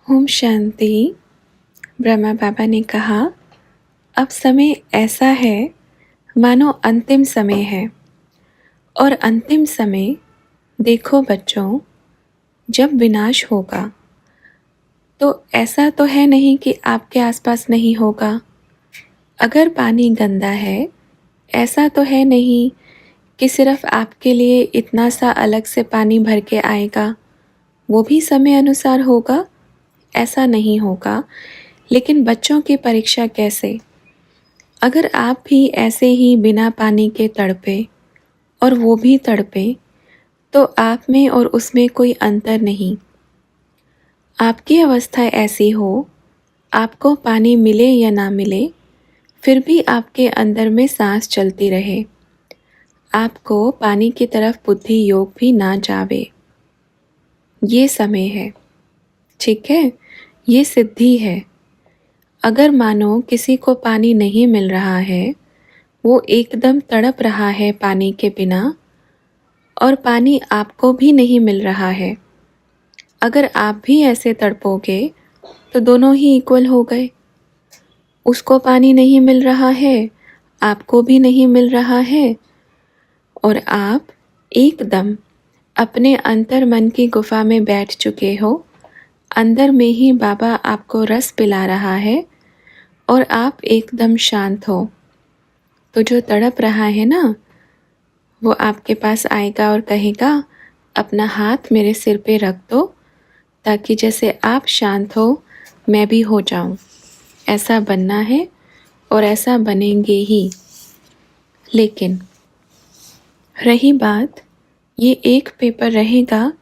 ओम शांति। ब्रह्मा बाबा ने कहा, अब समय ऐसा है मानो अंतिम समय है। और अंतिम समय, देखो बच्चों, जब विनाश होगा तो ऐसा तो है नहीं कि आपके आसपास नहीं होगा। अगर पानी गंदा है, ऐसा तो है नहीं कि सिर्फ आपके लिए इतना सा अलग से पानी भर के आएगा। वो भी समय अनुसार होगा, ऐसा नहीं होगा। लेकिन बच्चों की परीक्षा कैसे? अगर आप भी ऐसे ही बिना पानी के तड़पे और वो भी तड़पे, तो आप में और उसमें कोई अंतर नहीं। आपकी अवस्था ऐसी हो, आपको पानी मिले या ना मिले, फिर भी आपके अंदर में सांस चलती रहे। आपको पानी की तरफ बुद्धि योग भी ना जावे। ये समय है, ठीक है? ये सिद्धि है। अगर मानो किसी को पानी नहीं मिल रहा है, वो एकदम तड़प रहा है पानी के बिना, और पानी आपको भी नहीं मिल रहा है। अगर आप भी ऐसे तड़पोगे तो दोनों ही इक्वल हो गए। उसको पानी नहीं मिल रहा है, आपको भी नहीं मिल रहा है, और आप एकदम अपने अंतर मन की गुफा में बैठ चुके हो। अंदर में ही बाबा आपको रस पिला रहा है और आप एकदम शांत हो। तो जो तड़प रहा है ना, वो आपके पास आएगा और कहेगा, अपना हाथ मेरे सिर पे रख दो, ताकि जैसे आप शांत हो, मैं भी हो जाऊं। ऐसा बनना है और ऐसा बनेंगे ही। लेकिन रही बात, ये एक पेपर रहेगा,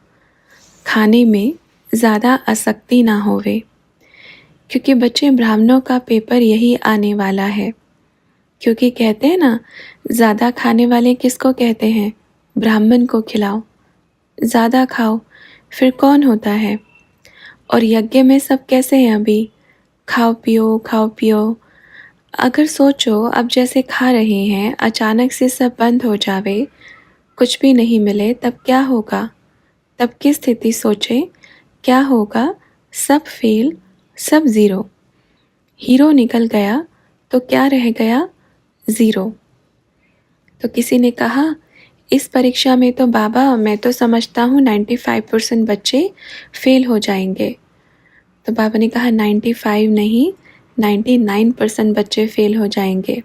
खाने में ज़्यादा आसक्ति ना होवे, क्योंकि बच्चे ब्राह्मणों का पेपर यही आने वाला है। क्योंकि कहते हैं ना, ज़्यादा खाने वाले किसको कहते हैं? ब्राह्मण को खिलाओ। ज़्यादा खाओ, फिर कौन होता है? और यज्ञ में सब कैसे हैं अभी? खाओ पियो, खाओ पियो। अगर सोचो, अब जैसे खा रहे हैं, अचानक से सब बंद हो जावे, कुछ भी नहीं मिले, तब क्या होगा? तब की स्थिति सोचें, क्या होगा? सब फेल, सब ज़ीरो। हीरो निकल गया तो क्या रह गया? ज़ीरो। तो किसी ने कहा, इस परीक्षा में तो बाबा मैं तो समझता हूँ 95% बच्चे फेल हो जाएंगे। तो बाबा ने कहा 95 नहीं, 99% बच्चे फेल हो जाएंगे।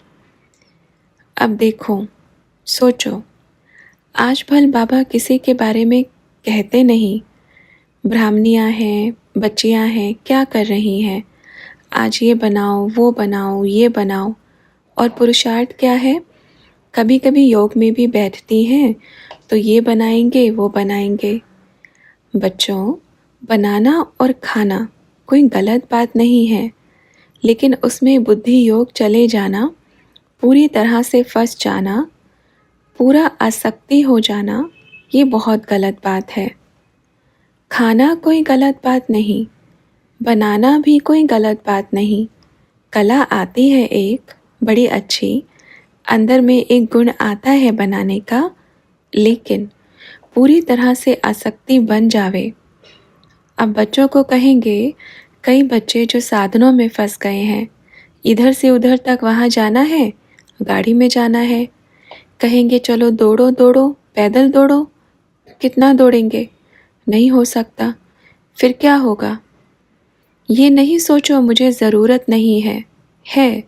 अब देखो, सोचो, आज भल बाबा किसी के बारे में कहते नहीं, ब्राह्मणियाँ हैं, बच्चियाँ हैं, क्या कर रही हैं, आज ये बनाओ, वो बनाओ, ये बनाओ। और पुरुषार्थ क्या है? कभी कभी योग में भी बैठती हैं तो ये बनाएंगे, वो बनाएंगे। बच्चों, बनाना और खाना कोई गलत बात नहीं है, लेकिन उसमें बुद्धि योग चले जाना, पूरी तरह से फंस जाना, पूरा आसक्ति हो जाना, ये बहुत गलत बात है। खाना कोई गलत बात नहीं, बनाना भी कोई गलत बात नहीं। कला आती है एक बड़ी अच्छी, अंदर में एक गुण आता है बनाने का, लेकिन पूरी तरह से आसक्ति बन जावे। अब बच्चों को कहेंगे, कई बच्चे जो साधनों में फंस गए हैं, इधर से उधर तक वहाँ जाना है, गाड़ी में जाना है, कहेंगे चलो दौड़ो दौड़ो, पैदल दौड़ो। कितना दौड़ेंगे? नहीं हो सकता। फिर क्या होगा? ये नहीं सोचो मुझे ज़रूरत नहीं है,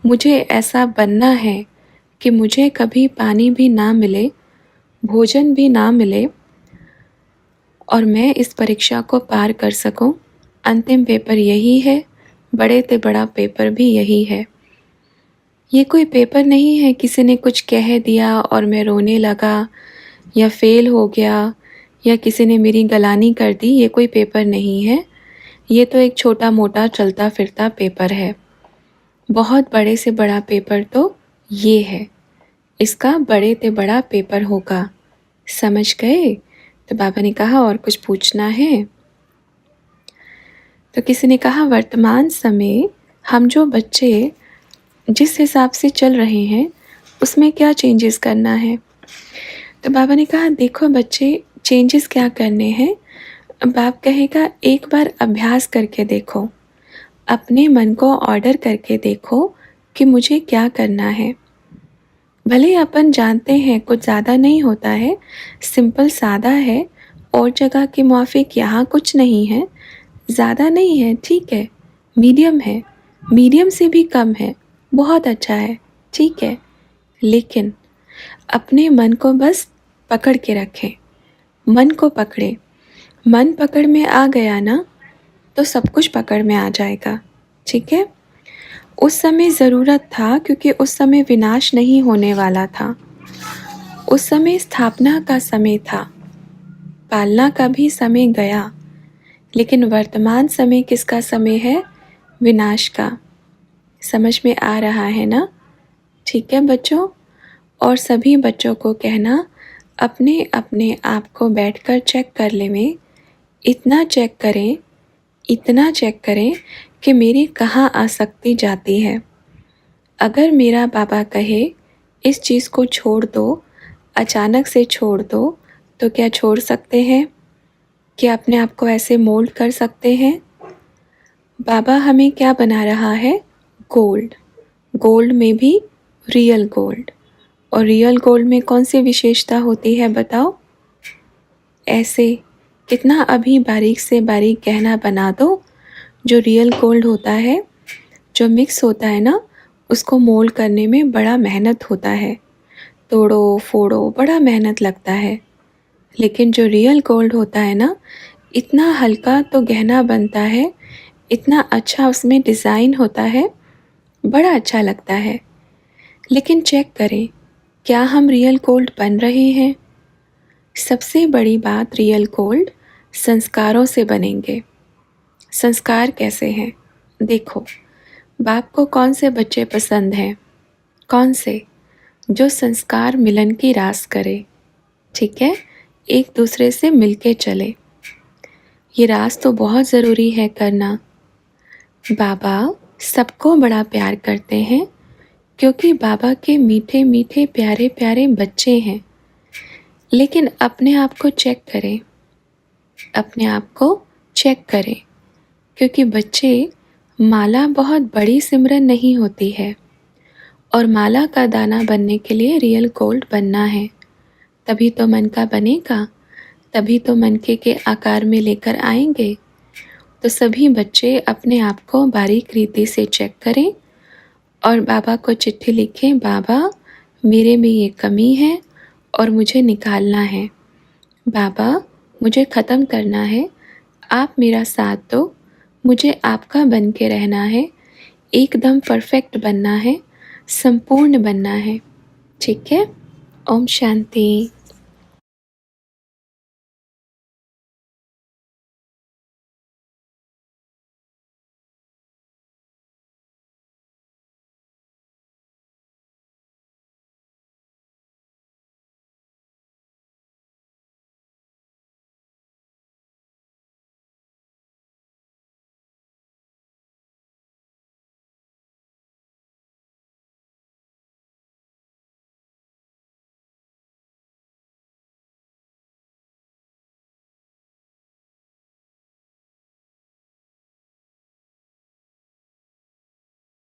मुझे ऐसा बनना है कि मुझे कभी पानी भी ना मिले, भोजन भी ना मिले, और मैं इस परीक्षा को पार कर सकूं। अंतिम पेपर यही है, बड़े से बड़ा पेपर भी यही है। ये कोई पेपर नहीं है किसी ने कुछ कह दिया और मैं रोने लगा, या फेल हो गया, या किसी ने मेरी गलानी कर दी। ये कोई पेपर नहीं है। ये तो एक छोटा मोटा चलता फिरता पेपर है। बहुत बड़े से बड़ा पेपर तो ये है, इसका बड़े से बड़ा पेपर होगा। समझ गए? तो बाबा ने कहा, और कुछ पूछना है? तो किसी ने कहा, वर्तमान समय हम जो बच्चे जिस हिसाब से चल रहे हैं, उसमें क्या चेंजेस करना है? तो बाबा ने कहा, देखो बच्चे, चेंजेस क्या करने हैं? बाप कहेगा एक बार अभ्यास करके देखो, अपने मन को ऑर्डर करके देखो कि मुझे क्या करना है। भले अपन जानते हैं कुछ ज़्यादा नहीं होता है, सिंपल सादा है, और जगह के मुआफिक यहाँ कुछ नहीं है, ज़्यादा नहीं है, ठीक है, मीडियम है, मीडियम से भी कम है, बहुत अच्छा है, ठीक है। लेकिन अपने मन को बस पकड़ के रखें, मन को पकड़े, मन पकड़ में आ गया ना तो सब कुछ पकड़ में आ जाएगा, ठीक है। उस समय ज़रूरत था क्योंकि उस समय विनाश नहीं होने वाला था, उस समय स्थापना का समय था, पालना का भी समय गया, लेकिन वर्तमान समय किसका समय है? विनाश का। समझ में आ रहा है ना? ठीक है बच्चों। और सभी बच्चों को कहना, अपने अपने आप को बैठकर चेक कर लें, इतना चेक करें, इतना चेक करें कि मेरी कहाँ आसक्ति जाती है। अगर मेरा बाबा कहे इस चीज़ को छोड़ दो, अचानक से छोड़ दो, तो क्या छोड़ सकते हैं? क्या अपने आप को ऐसे मोल्ड कर सकते हैं? बाबा हमें क्या बना रहा है? गोल्ड। गोल्ड में भी रियल गोल्ड। और रियल गोल्ड में कौन सी विशेषता होती है बताओ? ऐसे कितना अभी बारीक से बारीक गहना बना दो, जो रियल गोल्ड होता है, जो मिक्स होता है ना, उसको मोल्ड करने में बड़ा मेहनत होता है, तोड़ो फोड़ो बड़ा मेहनत लगता है। लेकिन जो रियल गोल्ड होता है ना, इतना हल्का तो गहना बनता है, इतना अच्छा उसमें डिज़ाइन होता है, बड़ा अच्छा लगता है। लेकिन चेक करें, क्या हम रियल गोल्ड बन रहे हैं? सबसे बड़ी बात, रियल गोल्ड संस्कारों से बनेंगे। संस्कार कैसे हैं? देखो, बाप को कौन से बच्चे पसंद हैं? कौन से? जो संस्कार मिलन की रास करे, ठीक है, एक दूसरे से मिलके चले। ये रास तो बहुत ज़रूरी है करना। बाबा सबको बड़ा प्यार करते हैं क्योंकि बाबा के मीठे मीठे प्यारे प्यारे बच्चे हैं। लेकिन अपने आप को चेक करें, अपने आप को चेक करें, क्योंकि बच्चे, माला बहुत बड़ी सिमरन नहीं होती है, और माला का दाना बनने के लिए रियल गोल्ड बनना है। तभी तो मन का बनेगा, तभी तो मनके के आकार में लेकर आएंगे। तो सभी बच्चे अपने आप को बारीक रीति से चेक करें और बाबा को चिट्ठी लिखें, बाबा मेरे में ये कमी है और मुझे निकालना है। बाबा मुझे ख़त्म करना है, आप मेरा साथ दो, मुझे आपका बन के रहना है, एकदम परफेक्ट बनना है, संपूर्ण बनना है, ठीक है। ओम शांति।